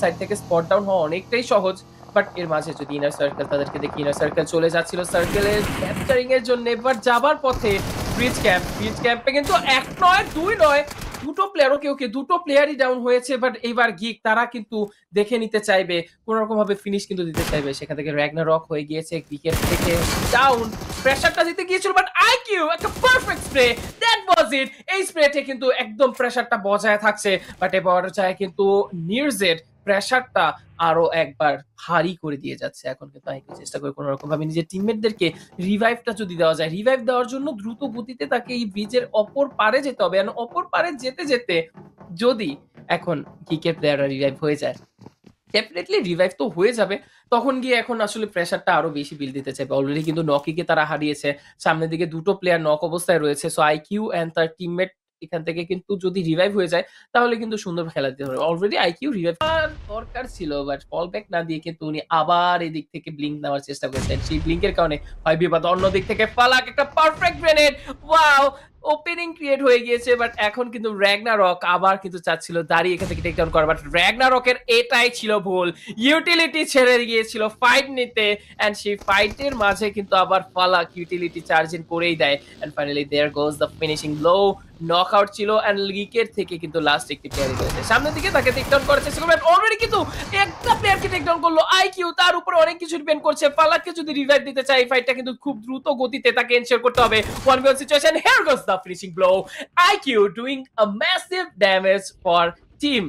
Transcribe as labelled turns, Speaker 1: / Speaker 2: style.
Speaker 1: Side থেকে spot down হওয়া অনেকটাই সহজ। বাট এর মাঝে যদি ইনার সার্কেল তাদেরকে দেখি ইনার সার্কেল চলে যাচ্ছিল সার্কেলের ক্যাপচারিং এর জন্য। বাট যাবার পথে ব্রিজ ক্যাম্পে কিন্তু ১ নয় ২ নয়, দুটো প্লেয়ার ওকে দুটো প্লেয়ারই ডাউন হয়েছে। বাট এইবার গিক তারা কিন্তু দেখে নিতে চাইবে, কোন রকম ভাবে ফিনিশ কিন্তু দিতে চাইবে। সেখান থেকে র‍্যাগনারক হয়ে গিয়েছে গিকের থেকে ডাউন, প্রেসারটা দিতে গিয়েছিল বাট আইকিউ একটা পারফেক্ট স্প্রে, দ্যাট ওয়াজ ইট। এই স্প্রেতে কিন্তু একদম প্রেসারটা বজায় থাকছে। বাট এবার চায় কিন্তু নির্জের প্রেসারটা আরো একবার ভারী করে দিয়ে যাচ্ছে। এখন কিন্তু আইকিউ চেষ্টা করে কোন রকম ভাবে নিজের টিমমেটদেরকে রিভাইভটা যদি দেওয়া যায়, রিভাইভ দেওয়ার জন্য দ্রুত গতিতে তাকে এই ব্রিজের অপর পারে যেতে হবে। আর অপর পারে যেতে যদি এখন গিকের প্লেয়াররা রিভাইভ হয়ে যায়, ডেফিনিটলি রিভাইভ তো হয়ে যাবে। তখন গিয়ে এখন আসলে প্রেশারটা আরো বেশি বিল দিতে চাইবে। অলরেডি কিন্তু নকিকে তারা হারিয়েছে। সামনের দিকে দুটো প্লেয়ার নক অবস্থায় রয়েছে। সো আইকিউ অ্যান্ড তার টিমমেট এখান থেকে কিন্তু যদি রিভাইভ হয়ে যায় তাহলে কিন্তু সুন্দর খেলা দিতে পারবে। অলরেডি আইকিউ রিভাইভ দরকার ছিল বাট ফল ব্যাক না দিয়ে কিন্তু উনি আবার এদিক থেকে ব্লিঙ্ক নেওয়ার চেষ্টা করেছেন। সেই ব্লিঙ্কের কারণে হয় বিবাদ। অন্য দিক থেকে ফালাক একটা perfect grenade. Wow! Opening create হয়ে গিয়েছে বাট এখন কিন্তু র‍্যাগনারক আবার কিন্তু চাচ্ছিল দাঁড়িয়ে এখান থেকে টেক ডাউন করা। বাট র‍্যাগনারকের এটাই ছিল ভুল। ইউটিলিটি ছেড়ে গিয়েছিল ফাইট নিতে অ্যান্ড সেই ফাইটের মাঝে কিন্তু আবার ফালাক ইউটিলিটি চার্জ ইন করেই দেয়। And finally there goes the finishing blow. Knockout ছিল অ্যান্ড লিগের থেকে কিন্তু লাস্ট একটি প্লেয়ারই রয়েছে। সামনের দিকে তাকে টেক ডাউন করার চেষ্টা করবে। অলরেডি কিন্তু একটা প্লেয়ারকে টেক ডাউন করলো আইকিউ। তার উপরে অনেক কিছু ডিপেন্ড করছে। ফালাককে যদি রিভাইভ দিতে চায় এই ফাইটটা কিন্তু খুব দ্রুত গতিতে তাকে এনশিওর করতে হবে। 1v1 situation, here goes the finishing blow. IQ doing a massive damage for team